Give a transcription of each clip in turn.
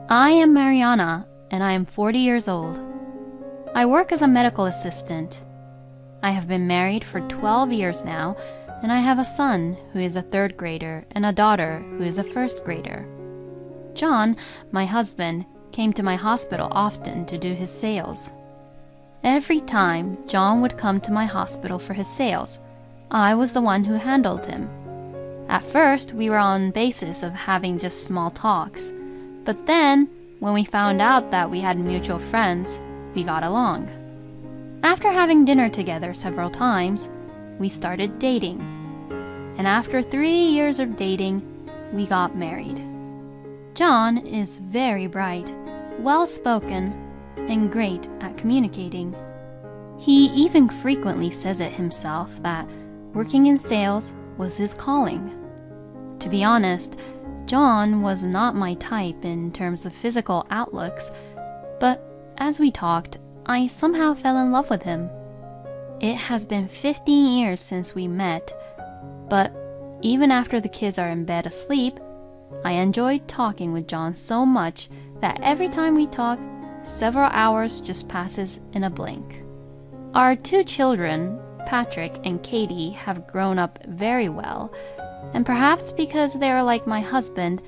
I am Mariana, and I am 40 years old. I work as a medical assistant. I have been married for 12 years now, and I have a son who is a third grader and a daughter who is a first grader. John, my husband, came to my hospital often to do his sales. Every time John would come to my hospital for his sales, I was the one who handled him. At first, we were on basis of having just small talks, but then, when we found out that we had mutual friends, we got along. After having dinner together several times, we started dating. And after 3 years of dating, we got married. John is very bright, well-spoken, and great at communicating. He even frequently says it himself that working in sales was his calling. To be honest, John was not my type in terms of physical outlooks, but as we talked, I somehow fell in love with him. It has been 15 years since we met, but even after the kids are in bed asleep, I enjoyed talking with John so much that every time we talk, several hours just passes in a blink. Our 2 children, Patrick and Katie, have grown up very well, and perhaps because they are like my husband,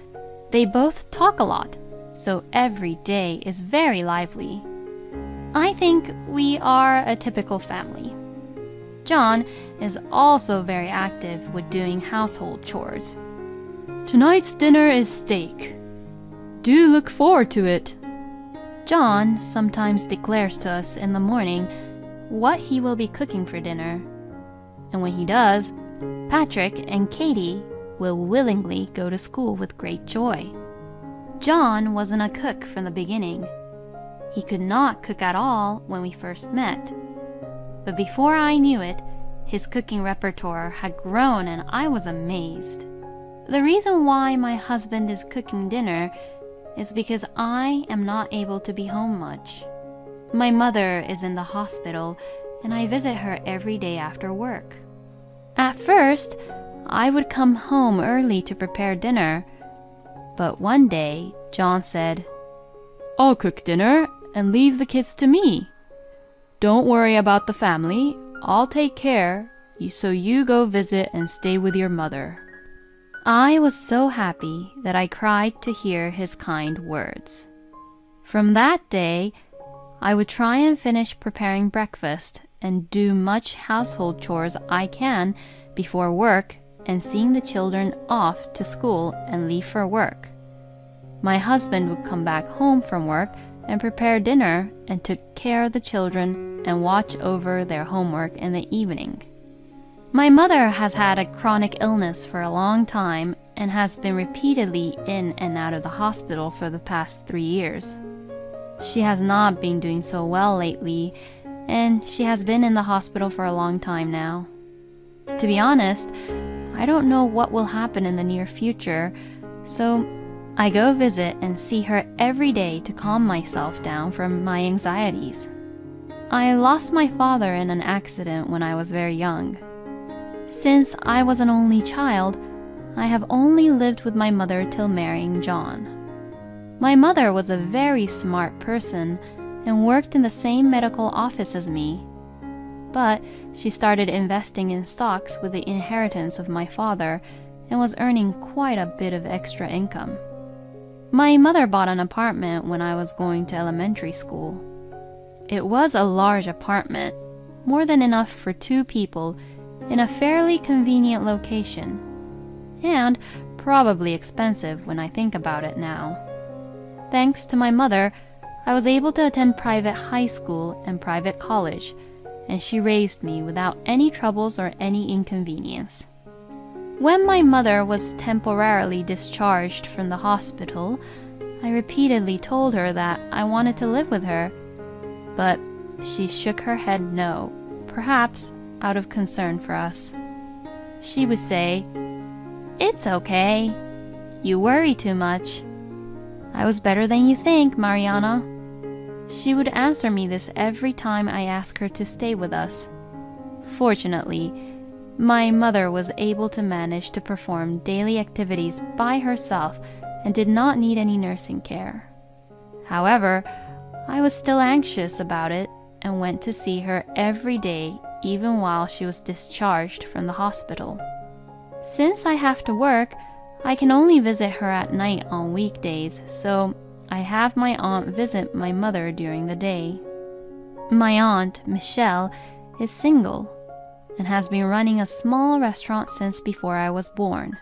they both talk a lot, so every day is very lively. I think we are a typical family. John is also very active with doing household chores. Tonight's dinner is steak. Do look forward to it. John sometimes declares to us in the morning what he will be cooking for dinner. And when he does, Patrick and Katie will willingly go to school with great joy. John wasn't a cook from the beginning. He could not cook at all when we first met. But before I knew it, his cooking repertoire had grown and I was amazed. The reason why my husband is cooking dinner is because I am not able to be home much. My mother is in the hospital and I visit her every day after work. At first, I would come home early to prepare dinner, but one day John said, "I'll cook dinner and leave the kids to me. Don't worry about the family. I'll take care, so you go visit and stay with your mother." I was so happy that I cried to hear his kind words. From that day, I would try and finish preparing breakfast and do much household chores I can before work and seeing the children off to school and leave for work. My husband would come back home from work and prepare dinner and took care of the children and watch over their homework in the evening. My mother has had a chronic illness for a long time and has been repeatedly in and out of the hospital for the past 3 years. She has not been doing so well lately, and she has been in the hospital for a long time now. To be honest, I don't know what will happen in the near future, so I go visit and see her every day to calm myself down from my anxieties. I lost my father in an accident when I was very young. Since I was an only child, I have only lived with my mother till marrying John. My mother was a very smart person and worked in the same medical office as me, but she started investing in stocks with the inheritance of my father and was earning quite a bit of extra income. My mother bought an apartment when I was going to elementary school. It was a large apartment, more than enough for 2 people, in a fairly convenient location, and probably expensive when I think about it now. Thanks to my mother, I was able to attend private high school and private college, and she raised me without any troubles or any inconvenience. When my mother was temporarily discharged from the hospital, I repeatedly told her that I wanted to live with her, but she shook her head no, perhaps out of concern for us. She would say, "It's okay. You worry too much. I was better than you think, Mariana." She would answer me this every time I asked her to stay with us. Fortunately, my mother was able to manage to perform daily activities by herself and did not need any nursing care. However, I was still anxious about it and went to see her every day, even while she was discharged from the hospital. Since I have to work, I can only visit her at night on weekdays, so I have my aunt visit my mother during the day. My aunt, Michelle, is single and has been running a small restaurant since before I was born.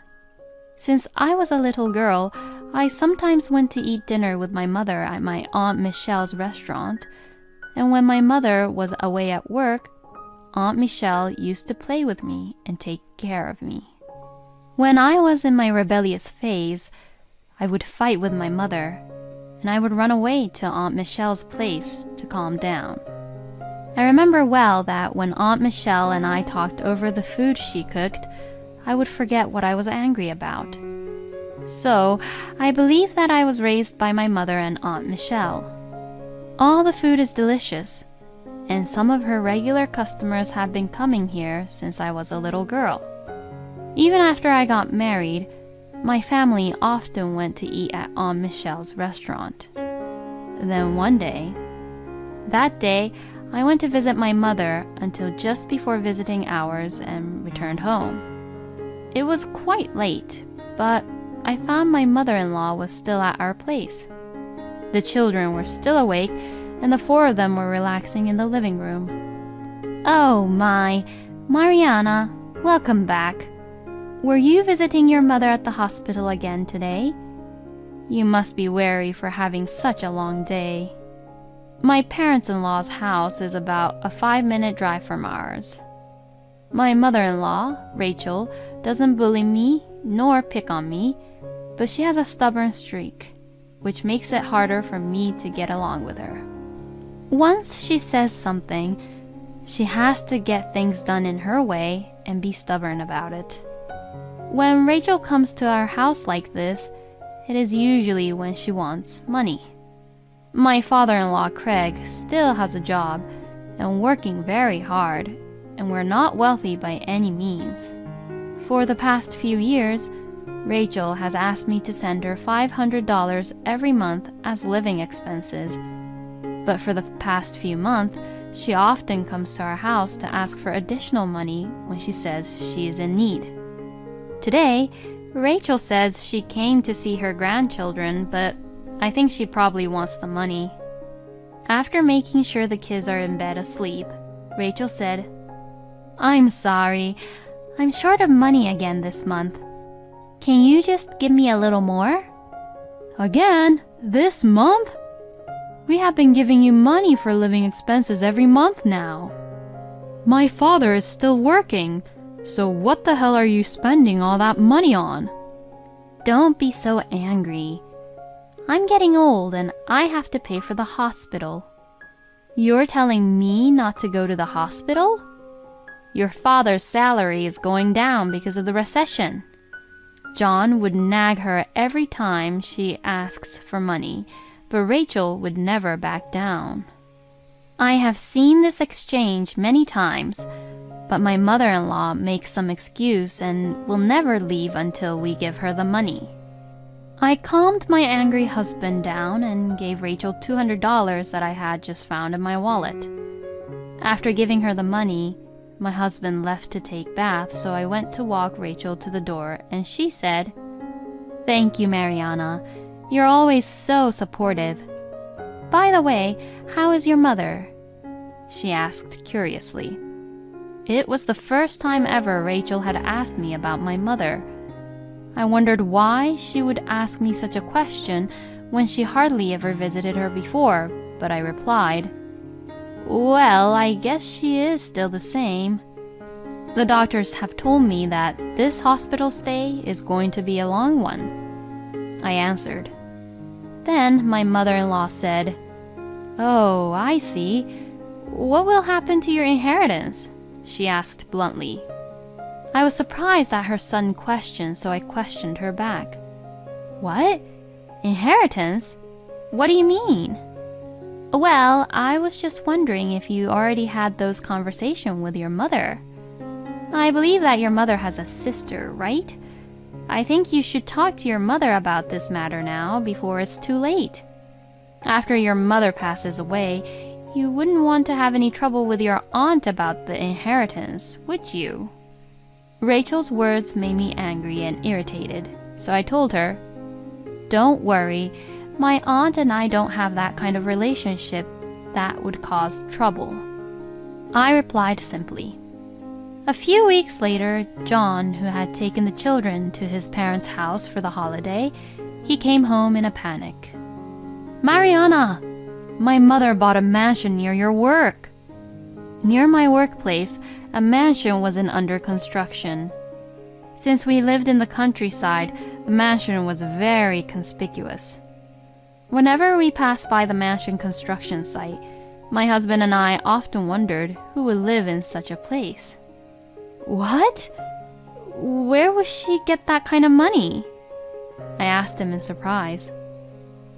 Since I was a little girl, I sometimes went to eat dinner with my mother at my Aunt Michelle's restaurant, and when my mother was away at work, Aunt Michelle used to play with me and take care of me. When I was in my rebellious phase, I would fight with my mother, and I would run away to Aunt Michelle's place to calm down. I remember well that when Aunt Michelle and I talked over the food she cooked, I would forget what I was angry about. So, I believe that I was raised by my mother and Aunt Michelle. All the food is delicious, and some of her regular customers have been coming here since I was a little girl. Even after I got married, my family often went to eat at Aunt Michelle's restaurant. Then one day, I went to visit my mother until just before visiting hours and returned home. It was quite late, but I found my mother-in-law was still at our place. The children were still awake, and the four of them were relaxing in the living room. "Oh my, Mariana, welcome back. Were you visiting your mother at the hospital again today? You must be weary for having such a long day. My parents-in-law's house is about a 5-minute drive from ours. My mother-in-law, Rachel, doesn't bully me nor pick on me, but she has a stubborn streak, which makes it harder for me to get along with her. Once she says something, she has to get things done in her way and be stubborn about it. When Rachel comes to our house like this, it is usually when she wants money. My father-in-law, Craig, still has a job and working very hard, and we're not wealthy by any means. For the past few years, Rachel has asked me to send her $500 every month as living expenses, but for the past few months, she often comes to our house to ask for additional money when she says she is in need. Today, Rachel says she came to see her grandchildren, but I think she probably wants the money. After making sure the kids are in bed asleep, Rachel said, "I'm sorry, I'm short of money again this month. Can you just give me a little more?" "Again? This month? We have been giving you money for living expenses every month now. My father is still working, so what the hell are you spending all that money on?" "Don't be so angry. I'm getting old and I have to pay for the hospital." "You're telling me not to go to the hospital? Your father's salary is going down because of the recession." John would nag her every time she asks for money, but Rachel would never back down. I have seen this exchange many times, but my mother-in-law makes some excuse and will never leave until we give her the money. I calmed my angry husband down and gave Rachel $200 that I had just found in my wallet. After giving her the money, my husband left to take bath, so I went to walk Rachel to the door, and she said, "Thank you, Mariana. You're always so supportive. By the way, how is your mother?" she asked curiously. It was the first time ever Rachel had asked me about my mother. I wondered why she would ask me such a question when she hardly ever visited her before, but I replied, "Well, I guess she is still the same. The doctors have told me that this hospital stay is going to be a long one," I answered. Then my mother-in-law said, "Oh, I see. What will happen to your inheritance?" she asked bluntly. I was surprised at her sudden question, so I questioned her back. "What? Inheritance? What do you mean?" "Well, I was just wondering if you already had those conversations with your mother. I believe that your mother has a sister, right? I think you should talk to your mother about this matter now before it's too late." After your mother passes away, you wouldn't want to have any trouble with your aunt about the inheritance, would you?" Rachel's words made me angry and irritated, so I told her, "Don't worry, my aunt and I don't have that kind of relationship that would cause trouble." I replied simply. A few weeks later, John, who had taken the children to his parents' house for the holiday, he came home in a panic. "Mariana, my mother bought a mansion near your work." Near my workplace, a mansion was under construction. Since we lived in the countryside, the mansion was very conspicuous. Whenever we passed by the mansion construction site, my husband and I often wondered who would live in such a place. "What? Where would she get that kind of money?" I asked him in surprise.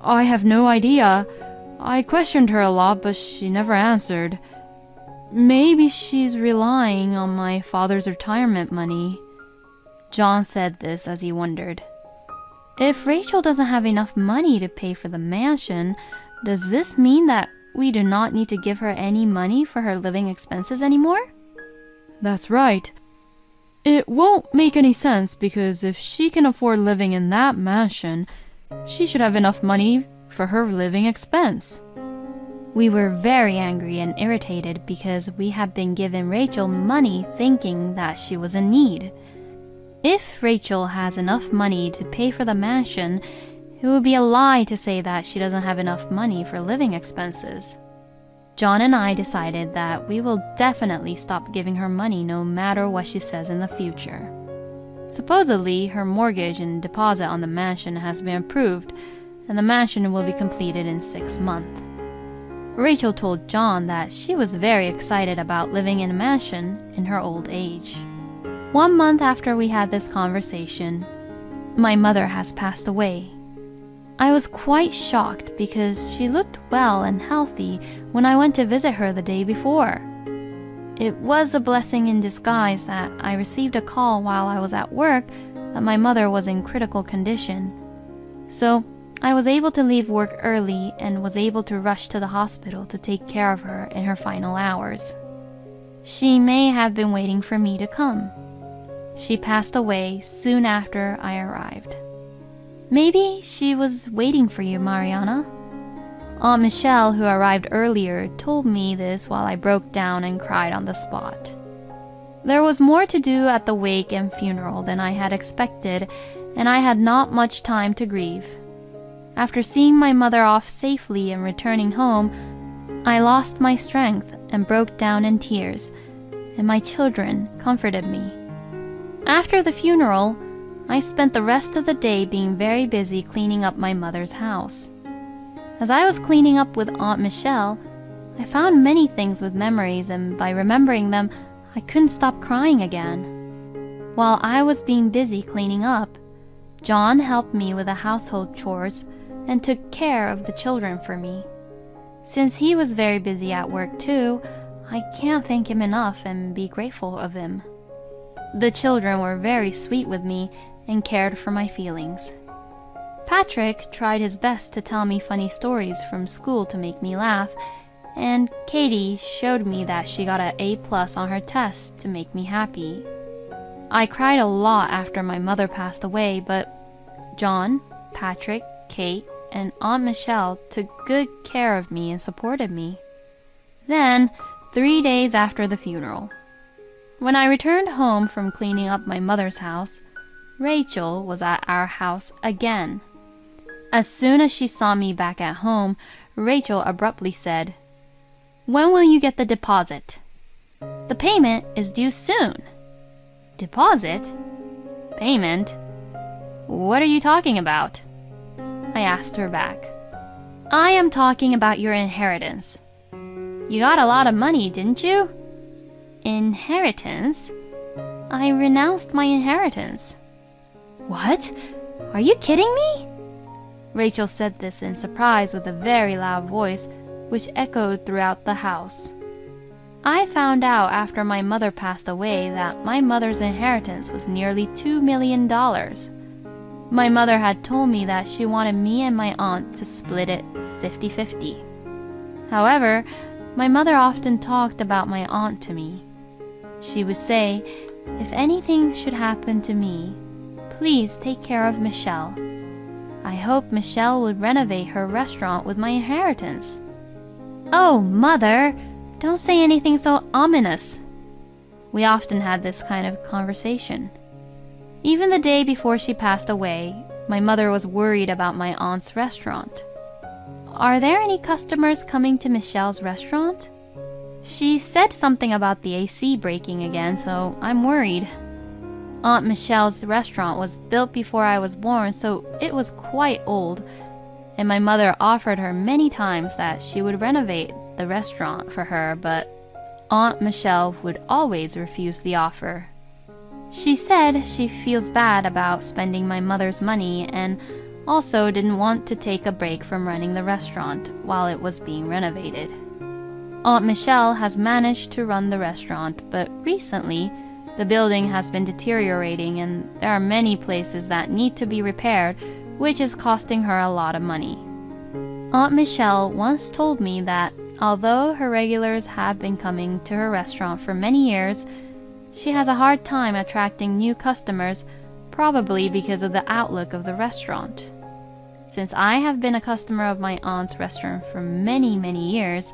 "I have no idea. I questioned her a lot, but she never answered. Maybe she's relying on my father's retirement money." John said this as he wondered. If Rachel doesn't have enough money to pay for the mansion, does this mean that we do not need to give her any money for her living expenses anymore? "That's right. It won't make any sense because if she can afford living in that mansion, she should have enough money for her living expense." We were very angry and irritated because we had been giving Rachel money thinking that she was in need. If Rachel has enough money to pay for the mansion, it would be a lie to say that she doesn't have enough money for living expenses. John and I decided that we will definitely stop giving her money no matter what she says in the future. Supposedly, her mortgage and deposit on the mansion has been approved, and the mansion will be completed in 6 months. Rachel told John that she was very excited about living in a mansion in her old age. 1 month after we had this conversation, my mother has passed away. I was quite shocked because she looked well and healthy when I went to visit her the day before. It was a blessing in disguise that I received a call while I was at work that my mother was in critical condition. So I was able to leave work early and was able to rush to the hospital to take care of her in her final hours. She may have been waiting for me to come. She passed away soon after I arrived. Maybe she was waiting for you, Mariana. Aunt Michelle, who arrived earlier, told me this while I broke down and cried on the spot. There was more to do at the wake and funeral than I had expected, and I had not much time to grieve. After seeing my mother off safely and returning home, I lost my strength and broke down in tears, and my children comforted me. After the funeral, I spent the rest of the day being very busy cleaning up my mother's house. As I was cleaning up with Aunt Michelle, I found many things with memories, and by remembering them, I couldn't stop crying again. While I was being busy cleaning up, John helped me with the household chores and took care of the children for me. Since he was very busy at work too, I can't thank him enough and be grateful of him. The children were very sweet with me and cared for my feelings. Patrick tried his best to tell me funny stories from school to make me laugh, and Katie showed me that she got an A+ on her test to make me happy. I cried a lot after my mother passed away, but John, Patrick, Kate, and Aunt Michelle took good care of me and supported me. Then, 3 days after the funeral, when I returned home from cleaning up my mother's house, Rachel was at our house again. As soon as she saw me back at home, Rachel abruptly said, "When will you get the deposit? The payment is due soon." "Deposit? Payment? What are you talking about?" I asked her back. "I am talking about your inheritance. You got a lot of money, didn't you?" "Inheritance? I renounced my inheritance." "What? Are you kidding me?" Rachel said this in surprise with a very loud voice, which echoed throughout the house. I found out after my mother passed away that my mother's inheritance was nearly $2 million. My mother had told me that she wanted me and my aunt to split it 50-50. However, my mother often talked about my aunt to me. She would say, "If anything should happen to me, please take care of Michelle. I hope Michelle would renovate her restaurant with my inheritance." "Oh, Mother, don't say anything so ominous." We often had this kind of conversation. Even the day before she passed away, my mother was worried about my aunt's restaurant. "Are there any customers coming to Michelle's restaurant? She said something about the AC breaking again, so I'm worried." Aunt Michelle's restaurant was built before I was born, so it was quite old, and my mother offered her many times that she would renovate the restaurant for her, but Aunt Michelle would always refuse the offer. She said she feels bad about spending my mother's money and also didn't want to take a break from running the restaurant while it was being renovated. Aunt Michelle has managed to run the restaurant, but recently the building has been deteriorating and there are many places that need to be repaired, which is costing her a lot of money. Aunt Michelle once told me that although her regulars have been coming to her restaurant for many years, she has a hard time attracting new customers, probably because of the outlook of the restaurant. Since I have been a customer of my aunt's restaurant for many, many years,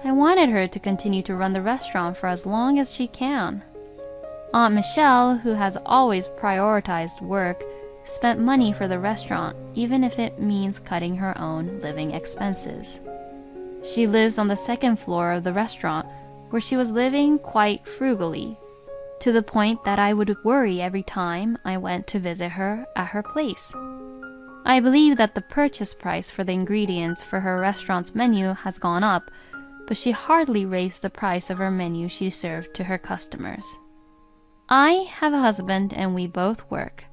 I wanted her to continue to run the restaurant for as long as she can. Aunt Michelle, who has always prioritized work, spent money for the restaurant, even if it means cutting her own living expenses. She lives on the second floor of the restaurant, where she was living quite frugally, to the point that I would worry every time I went to visit her at her place. I believe that the purchase price for the ingredients for her restaurant's menu has gone up, but she hardly raised the price of her menu she served to her customers. I have a husband and we both work.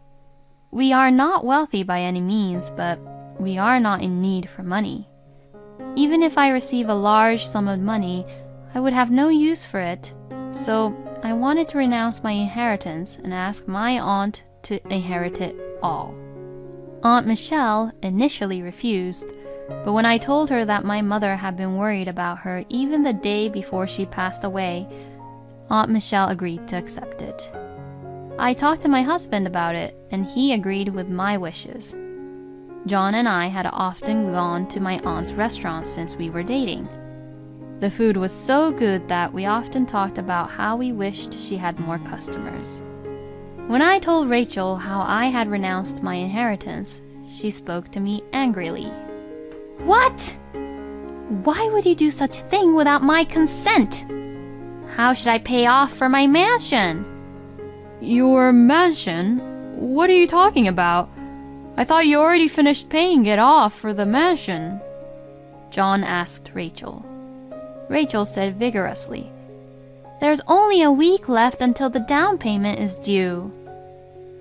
We are not wealthy by any means, but we are not in need for money. Even if I receive a large sum of money, I would have no use for it, so I wanted to renounce my inheritance and ask my aunt to inherit it all. Aunt Michelle initially refused, but when I told her that my mother had been worried about her even the day before she passed away, Aunt Michelle agreed to accept it. I talked to my husband about it, and he agreed with my wishes. John and I had often gone to my aunt's restaurant since we were dating. The food was so good that we often talked about how we wished she had more customers. When I told Rachel how I had renounced my inheritance, she spoke to me angrily. "What? Why would you do such a thing without my consent? How should I pay off for my mansion?" "Your mansion? What are you talking about? I thought you already finished paying it off for the mansion," John asked Rachel. Rachel said vigorously, "There's only a week left until the down payment is due.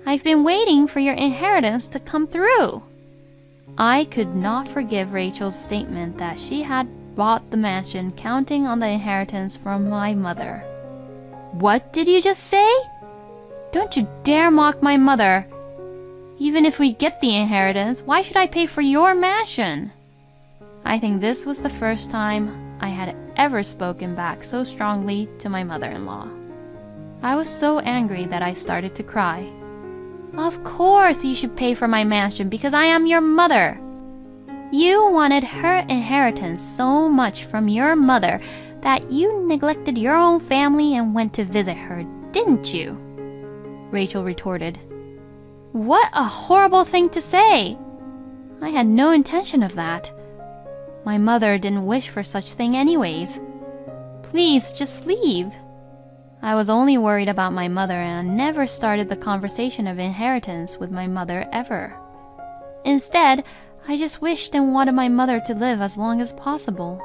I've been waiting for your inheritance to come through." I could not forgive Rachel's statement that she had bought the mansion counting on the inheritance from my mother. "What did you just say? Don't you dare mock my mother. Even if we get the inheritance, why should I pay for your mansion?" I think this was the first time I had ever spoken back so strongly to my mother-in-law. I was so angry that I started to cry. "Of course you should pay for my mansion because I am your mother. You wanted her inheritance so much from your mother that you neglected your own family and went to visit her, didn't you?" Rachel retorted. "What a horrible thing to say! I had no intention of that. My mother didn't wish for such thing anyways. Please, just leave." I was only worried about my mother and I never started the conversation of inheritance with my mother ever. Instead, I just wished and wanted my mother to live as long as possible.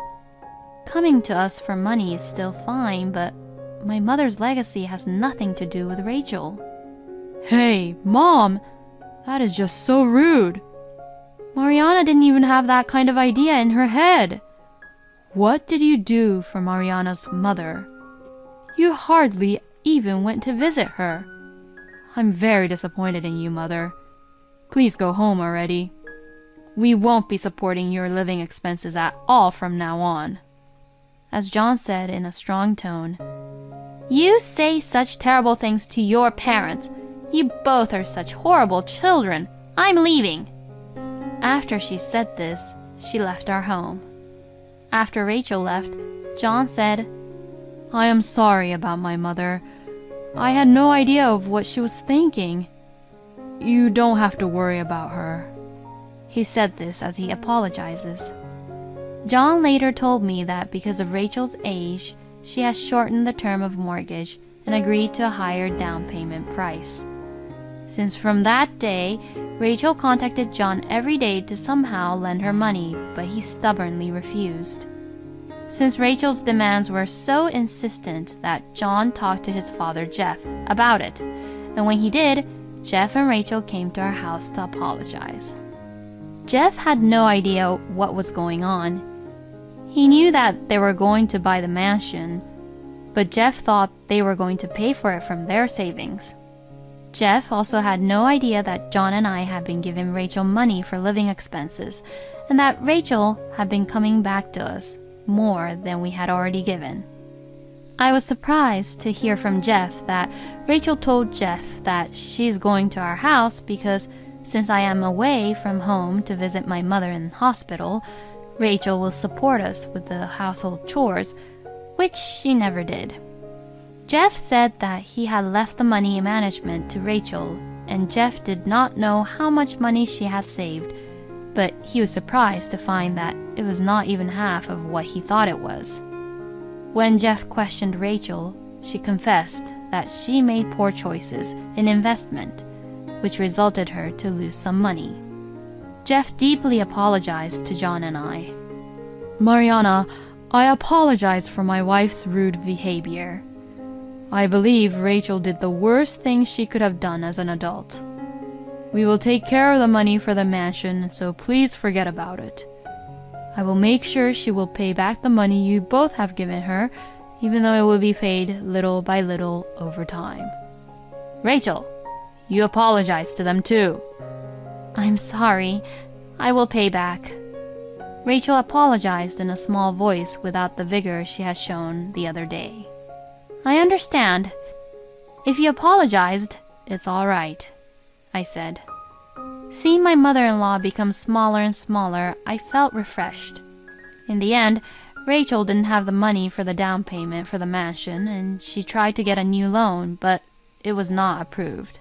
Coming to us for money is still fine, but my mother's legacy has nothing to do with Rachel. "Hey, Mom, that is just so rude. Mariana didn't even have that kind of idea in her head. What did you do for Mariana's mother? You hardly even went to visit her. I'm very disappointed in you, Mother. Please go home already. We won't be supporting your living expenses at all from now on." As John said in a strong tone, "You say such terrible things to your parents. You both are such horrible children. I'm leaving." After she said this, she left our home. After Rachel left, John said, "I am sorry about my mother. I had no idea of what she was thinking. You don't have to worry about her." He said this as he apologizes. John later told me that because of Rachel's age, she has shortened the term of mortgage and agreed to a higher down payment price. Since from that day, Rachel contacted John every day to somehow lend her money, but he stubbornly refused. Since Rachel's demands were so insistent that John talked to his father Jeff about it, and when he did, Jeff and Rachel came to our house to apologize. Jeff had no idea what was going on. He knew that they were going to buy the mansion, but Jeff thought they were going to pay for it from their savings. Jeff also had no idea that John and I had been giving Rachel money for living expenses, and that Rachel had been coming back to us more than we had already given. I was surprised to hear from Jeff that Rachel told Jeff that she's going to our house because since I am away from home to visit my mother in hospital, Rachel will support us with the household chores, which she never did. Jeff said that he had left the money management to Rachel, and Jeff did not know how much money she had saved, but he was surprised to find that it was not even half of what he thought it was. When Jeff questioned Rachel, she confessed that she made poor choices in investment, which resulted her to lose some money. Jeff deeply apologized to John and I. "Mariana, I apologize for my wife's rude behavior. I believe Rachel did the worst thing she could have done as an adult. We will take care of the money for the mansion, so please forget about it. I will make sure she will pay back the money you both have given her, even though it will be paid little by little over time." "Rachel, you apologize to them too." "I'm sorry. I will pay back." Rachel apologized in a small voice without the vigor she had shown the other day. "I understand. If you apologized, it's all right," I said. Seeing my mother-in-law become smaller and smaller, I felt refreshed. In the end, Rachel didn't have the money for the down payment for the mansion, and she tried to get a new loan, but it was not approved.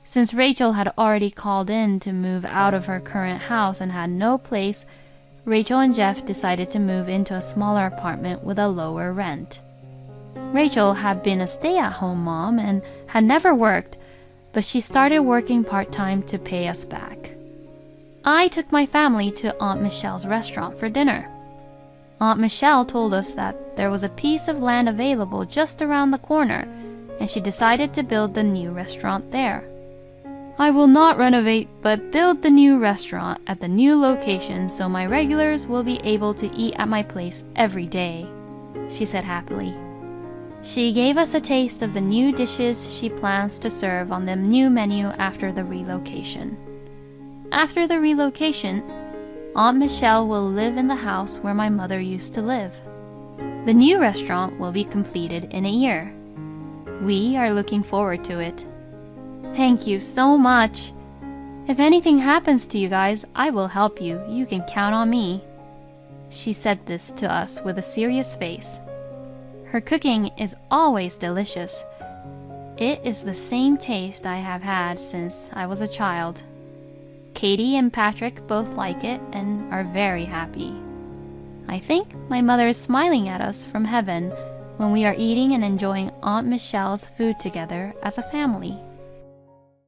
Since Rachel had already called in to move out of her current house and had no place, Rachel and Jeff decided to move into a smaller apartment with a lower rent. Rachel had been a stay-at-home mom and had never worked, but she started working part-time to pay us back. I took my family to Aunt Michelle's restaurant for dinner. Aunt Michelle told us that there was a piece of land available just around the corner, and she decided to build the new restaurant there. "I will not renovate, but build the new restaurant at the new location so my regulars will be able to eat at my place every day," she said happily. She gave us a taste of the new dishes she plans to serve on the new menu after the relocation. After the relocation, Aunt Michelle will live in the house where my mother used to live. The new restaurant will be completed in a year. We are looking forward to it. Thank you so much. If anything happens to you guys, I will help you. You can count on me. She said this to us with a serious face. Her cooking is always delicious. It is the same taste I have had since I was a child. Katie and Patrick both like it and are very happy. I think my mother is smiling at us from heaven when we are eating and enjoying Aunt Michelle's food together as a family.